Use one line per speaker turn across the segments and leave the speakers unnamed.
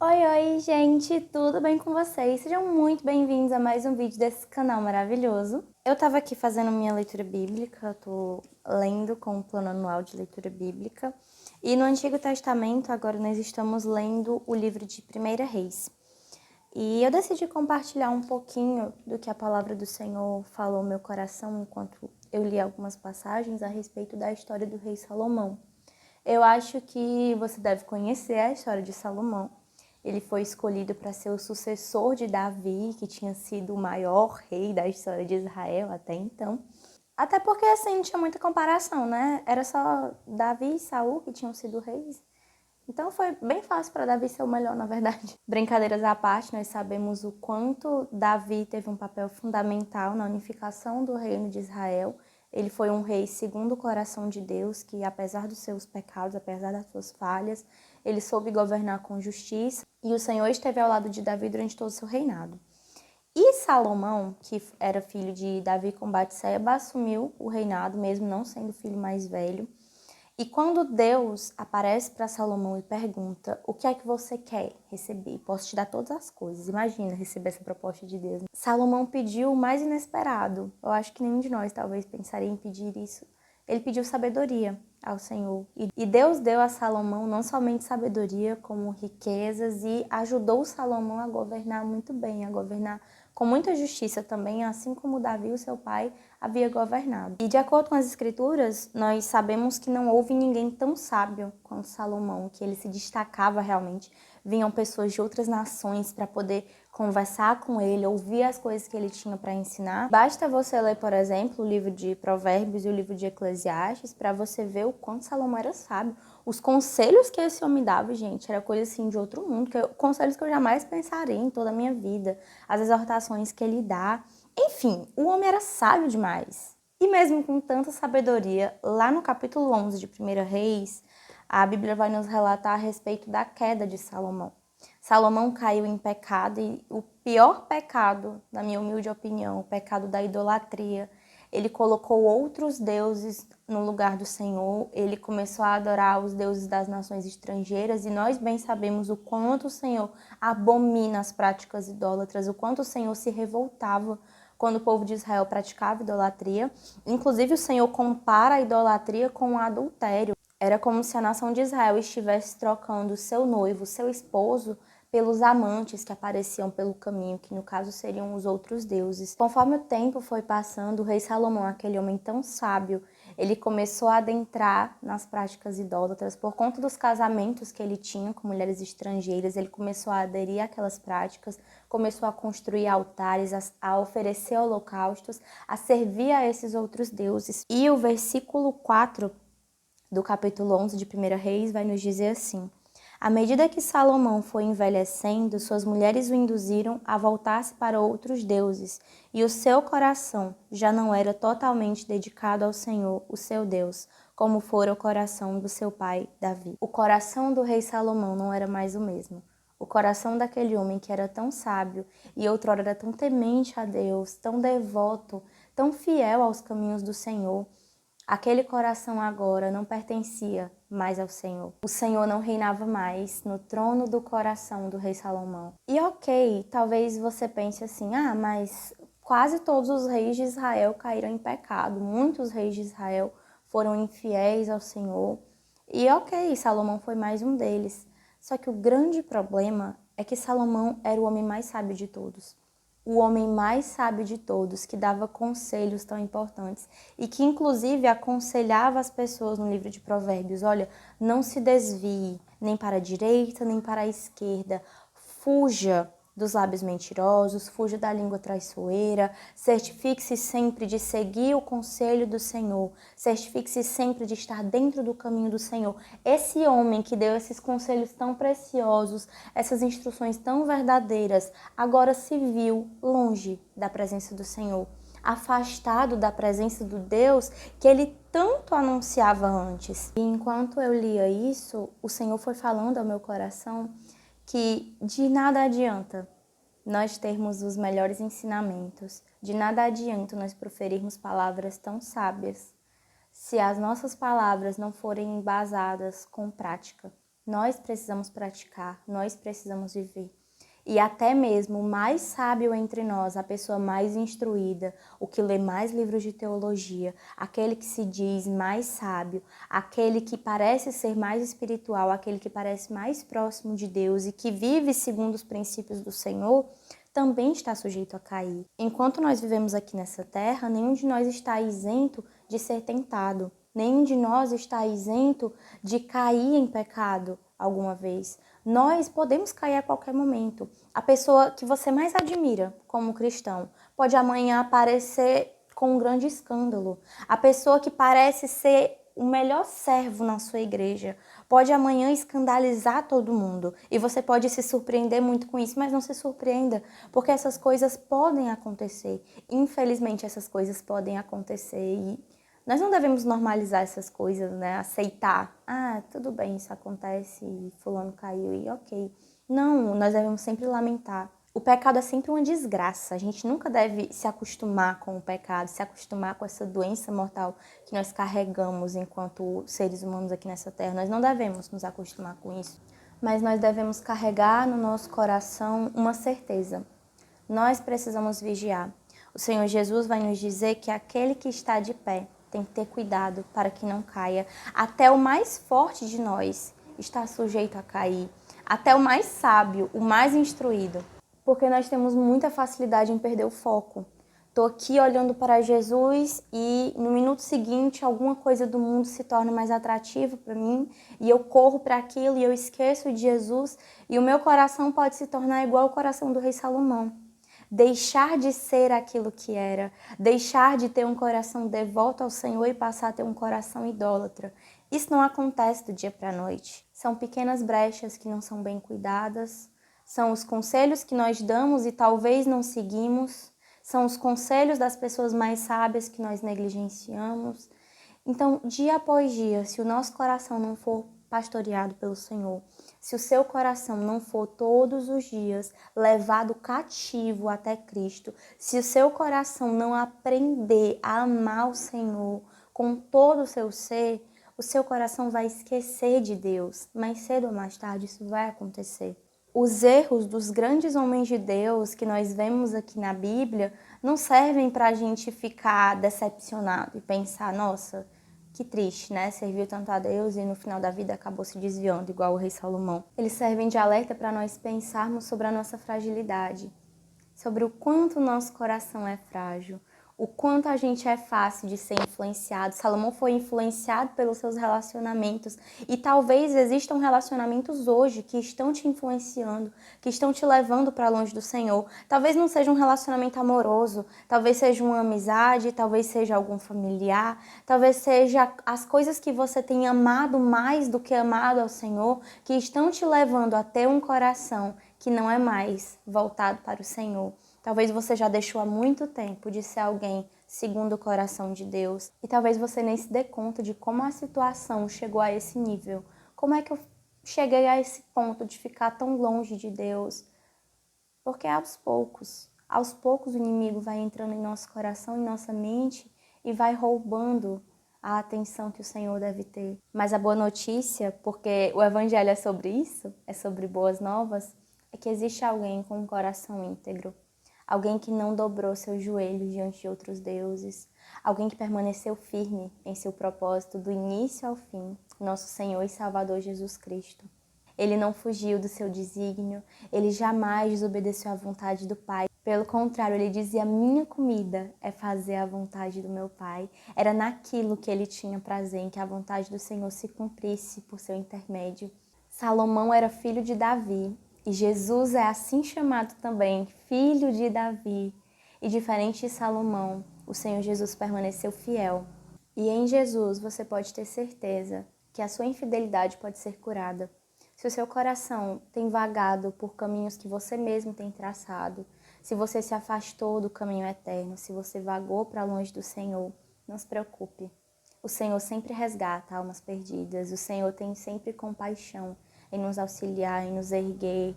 Oi, gente, tudo bem com vocês? Sejam muito bem-vindos a mais um vídeo desse canal maravilhoso. Eu tava aqui fazendo minha leitura bíblica, tô lendo com o plano anual de leitura bíblica. E no Antigo Testamento, agora nós estamos lendo o livro de 1 Reis. E eu decidi compartilhar um pouquinho do que a palavra do Senhor falou no meu coração enquanto eu li algumas passagens a respeito da história do rei Salomão. Eu acho que você deve conhecer a história de Salomão. Ele foi escolhido para ser o sucessor de Davi, que tinha sido o maior rei da história de Israel até então. Até porque, assim, não tinha muita comparação, né? Era só Davi e Saul que tinham sido reis. Então foi bem fácil para Davi ser o melhor, na verdade. Brincadeiras à parte, nós sabemos o quanto Davi teve um papel fundamental na unificação do reino de Israel. Ele foi um rei segundo o coração de Deus, que apesar dos seus pecados, apesar das suas falhas, ele soube governar com justiça e o Senhor esteve ao lado de Davi durante todo o seu reinado. E Salomão, que era filho de Davi com Batseba, assumiu o reinado, mesmo não sendo o filho mais velho. E quando Deus aparece para Salomão e pergunta: o que é que você quer receber? Posso te dar todas as coisas. Imagina receber essa proposta de Deus. Salomão pediu o mais inesperado. Eu acho que nenhum de nós talvez pensaria em pedir isso. Ele pediu sabedoria ao Senhor. E Deus deu a Salomão não somente sabedoria, como riquezas, e ajudou Salomão a governar muito bem, a governar com muita justiça também, assim como Davi, o seu pai, havia governado. E de acordo com as escrituras, nós sabemos que não houve ninguém tão sábio quanto Salomão, que ele se destacava realmente. Vinham pessoas de outras nações para poder conversar com ele, ouvir as coisas que ele tinha para ensinar. Basta você ler, por exemplo, o livro de Provérbios e o livro de Eclesiastes para você ver o quanto Salomão era sábio. Os conselhos que esse homem dava, gente, era coisa assim de outro mundo, conselhos que eu jamais pensaria em toda a minha vida. As exortações que ele dá. Enfim, o homem era sábio demais. E mesmo com tanta sabedoria, lá no capítulo 11 de 1 Reis, a Bíblia vai nos relatar a respeito da queda de Salomão. Salomão caiu em pecado e o pior pecado, na minha humilde opinião, o pecado da idolatria. Ele colocou outros deuses no lugar do Senhor, ele começou a adorar os deuses das nações estrangeiras e nós bem sabemos o quanto o Senhor abomina as práticas idólatras, o quanto o Senhor se revoltava quando o povo de Israel praticava idolatria. Inclusive o Senhor compara a idolatria com o adultério. Era como se a nação de Israel estivesse trocando seu noivo, seu esposo, pelos amantes que apareciam pelo caminho, que no caso seriam os outros deuses. Conforme o tempo foi passando, o rei Salomão, aquele homem tão sábio, ele começou a adentrar nas práticas idólatras por conta dos casamentos que ele tinha com mulheres estrangeiras. Ele começou a aderir àquelas práticas, começou a construir altares, a oferecer holocaustos, a servir a esses outros deuses. E o versículo 4 do capítulo 11 de 1 Reis vai nos dizer assim: à medida que Salomão foi envelhecendo, suas mulheres o induziram a voltar-se para outros deuses, e o seu coração já não era totalmente dedicado ao Senhor, o seu Deus, como fora o coração do seu pai Davi. O coração do rei Salomão não era mais o mesmo. O coração daquele homem que era tão sábio e outrora era tão temente a Deus, tão devoto, tão fiel aos caminhos do Senhor, aquele coração agora não pertencia mais ao Senhor. O Senhor não reinava mais no trono do coração do rei Salomão. E ok, talvez você pense assim, mas quase todos os reis de Israel caíram em pecado. Muitos reis de Israel foram infiéis ao Senhor. E ok, Salomão foi mais um deles. Só que o grande problema é que Salomão era o homem mais sábio de todos. O homem mais sábio de todos, que dava conselhos tão importantes e que inclusive aconselhava as pessoas no livro de Provérbios: olha, não se desvie nem para a direita nem para a esquerda, fuja dos lábios mentirosos, fuja da língua traiçoeira, certifique-se sempre de seguir o conselho do Senhor, certifique-se sempre de estar dentro do caminho do Senhor. Esse homem que deu esses conselhos tão preciosos, essas instruções tão verdadeiras, agora se viu longe da presença do Senhor, afastado da presença do Deus que ele tanto anunciava antes. E enquanto eu lia isso, o Senhor foi falando ao meu coração que de nada adianta nós termos os melhores ensinamentos, de nada adianta nós proferirmos palavras tão sábias, se as nossas palavras não forem embasadas com prática. Nós precisamos praticar, nós precisamos viver. E até mesmo o mais sábio entre nós, a pessoa mais instruída, o que lê mais livros de teologia, aquele que se diz mais sábio, aquele que parece ser mais espiritual, aquele que parece mais próximo de Deus e que vive segundo os princípios do Senhor, também está sujeito a cair. Enquanto nós vivemos aqui nessa terra, nenhum de nós está isento de ser tentado. Nenhum de nós está isento de cair em pecado alguma vez. Nós podemos cair a qualquer momento. A pessoa que você mais admira como cristão pode amanhã aparecer com um grande escândalo. A pessoa que parece ser o melhor servo na sua igreja pode amanhã escandalizar todo mundo. E você pode se surpreender muito com isso, mas não se surpreenda, porque essas coisas podem acontecer. Infelizmente, essas coisas podem acontecer e nós não devemos normalizar essas coisas, né? Aceitar. Ah, tudo bem, isso acontece e fulano caiu e ok. Não, nós devemos sempre lamentar. O pecado é sempre uma desgraça. A gente nunca deve se acostumar com o pecado, se acostumar com essa doença mortal que nós carregamos enquanto seres humanos aqui nessa terra. Nós não devemos nos acostumar com isso. Mas nós devemos carregar no nosso coração uma certeza. Nós precisamos vigiar. O Senhor Jesus vai nos dizer que aquele que está de pé tem que ter cuidado para que não caia. Até o mais forte de nós está sujeito a cair. Até o mais sábio, o mais instruído. Porque nós temos muita facilidade em perder o foco. Estou aqui olhando para Jesus e no minuto seguinte alguma coisa do mundo se torna mais atrativa para mim e eu corro para aquilo e eu esqueço de Jesus e o meu coração pode se tornar igual ao coração do rei Salomão. Deixar de ser aquilo que era, deixar de ter um coração devoto ao Senhor e passar a ter um coração idólatra. Isso não acontece do dia para a noite. São pequenas brechas que não são bem cuidadas, são os conselhos que nós damos e talvez não seguimos, são os conselhos das pessoas mais sábias que nós negligenciamos. Então, dia após dia, se o nosso coração não for pastoreado pelo Senhor, se o seu coração não for todos os dias levado cativo até Cristo, se o seu coração não aprender a amar o Senhor com todo o seu coração vai esquecer de Deus. Mais cedo ou mais tarde isso vai acontecer. Os erros dos grandes homens de Deus que nós vemos aqui na Bíblia não servem para a gente ficar decepcionado e pensar, nossa, que triste, né? Serviu tanto a Deus e no final da vida acabou se desviando, igual o rei Salomão. Eles servem de alerta para nós pensarmos sobre a nossa fragilidade, sobre o quanto o nosso coração é frágil, o quanto a gente é fácil de ser influenciado. Salomão foi influenciado pelos seus relacionamentos e talvez existam relacionamentos hoje que estão te influenciando, que estão te levando para longe do Senhor. Talvez não seja um relacionamento amoroso, talvez seja uma amizade, talvez seja algum familiar, talvez seja as coisas que você tem amado mais do que amado ao Senhor, que estão te levando a ter um coração que não é mais voltado para o Senhor. Talvez você já deixou há muito tempo de ser alguém segundo o coração de Deus e talvez você nem se dê conta de como a situação chegou a esse nível. Como é que eu cheguei a esse ponto de ficar tão longe de Deus? Porque aos poucos o inimigo vai entrando em nosso coração, em nossa mente e vai roubando a atenção que o Senhor deve ter. Mas a boa notícia, porque o Evangelho é sobre isso, é sobre boas novas, é que existe alguém com um coração íntegro. Alguém que não dobrou seus joelhos diante de outros deuses. Alguém que permaneceu firme em seu propósito do início ao fim. Nosso Senhor e Salvador Jesus Cristo. Ele não fugiu do seu desígnio. Ele jamais desobedeceu à vontade do Pai. Pelo contrário, ele dizia, minha comida é fazer a vontade do meu Pai. Era naquilo que ele tinha prazer, em que a vontade do Senhor se cumprisse por seu intermédio. Salomão era filho de Davi. E Jesus é assim chamado também, filho de Davi. E diferente de Salomão, o Senhor Jesus permaneceu fiel. E em Jesus você pode ter certeza que a sua infidelidade pode ser curada. Se o seu coração tem vagado por caminhos que você mesmo tem traçado, se você se afastou do caminho eterno, se você vagou para longe do Senhor, não se preocupe. O Senhor sempre resgata almas perdidas, o Senhor tem sempre compaixão em nos auxiliar, em nos erguer.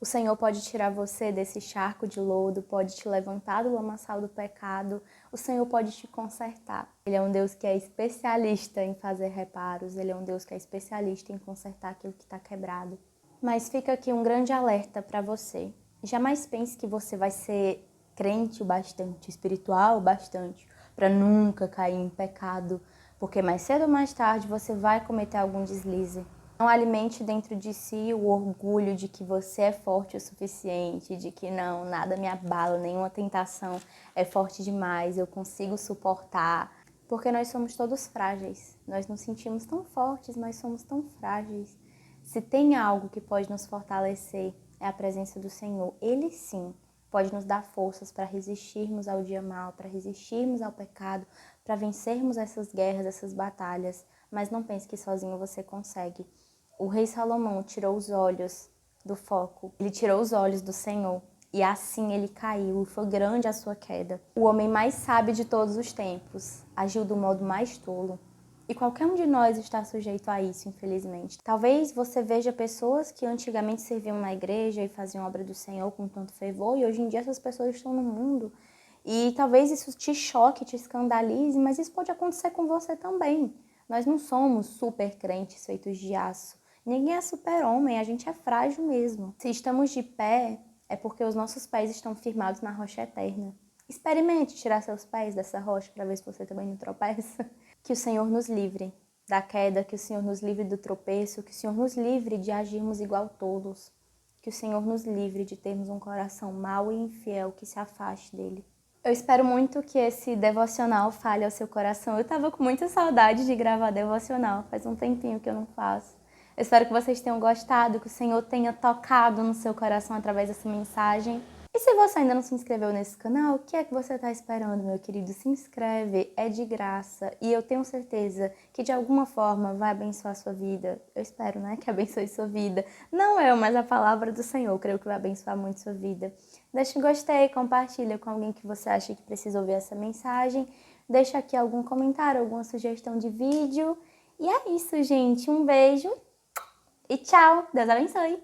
O Senhor pode tirar você desse charco de lodo, pode te levantar do lamaçal do pecado. O Senhor pode te consertar. Ele é um Deus que é especialista em fazer reparos. Ele é um Deus que é especialista em consertar aquilo que está quebrado. Mas fica aqui um grande alerta para você. Jamais pense que você vai ser crente o bastante, espiritual o bastante, para nunca cair em pecado, porque mais cedo ou mais tarde você vai cometer algum deslize. Não alimente dentro de si o orgulho de que você é forte o suficiente, de que não, nada me abala, nenhuma tentação é forte demais, eu consigo suportar. Porque nós somos todos frágeis, nós nos sentimos tão fortes, mas somos tão frágeis. Se tem algo que pode nos fortalecer, é a presença do Senhor. Ele sim pode nos dar forças para resistirmos ao dia mal, para resistirmos ao pecado, para vencermos essas guerras, essas batalhas. Mas não pense que sozinho você consegue. O rei Salomão tirou os olhos do foco, ele tirou os olhos do Senhor e assim ele caiu e foi grande a sua queda. O homem mais sábio de todos os tempos agiu do modo mais tolo. E qualquer um de nós está sujeito a isso, infelizmente. Talvez você veja pessoas que antigamente serviam na igreja e faziam obra do Senhor com tanto fervor e hoje em dia essas pessoas estão no mundo. E talvez isso te choque, te escandalize, mas isso pode acontecer com você também. Nós não somos super crentes feitos de aço. Ninguém é super-homem, a gente é frágil mesmo. Se estamos de pé, é porque os nossos pés estão firmados na rocha eterna. Experimente tirar seus pés dessa rocha para ver se você também não tropeça. Que o Senhor nos livre da queda, que o Senhor nos livre do tropeço, que o Senhor nos livre de agirmos igual todos. Que o Senhor nos livre de termos um coração mau e infiel que se afaste dele. Eu espero muito que esse devocional fale ao seu coração. Eu tava com muita saudade de gravar devocional, faz um tempinho que eu não faço. Eu espero que vocês tenham gostado, que o Senhor tenha tocado no seu coração através dessa mensagem. E se você ainda não se inscreveu nesse canal, o que é que você está esperando, meu querido? Se inscreve, é de graça e eu tenho certeza que de alguma forma vai abençoar a sua vida. Eu espero, né, que abençoe sua vida. Não eu, mas a palavra do Senhor, eu creio que vai abençoar muito sua vida. Deixa um gostei, compartilha com alguém que você acha que precisa ouvir essa mensagem. Deixa aqui algum comentário, alguma sugestão de vídeo. E é isso, gente. Um beijo e tchau. Deus abençoe.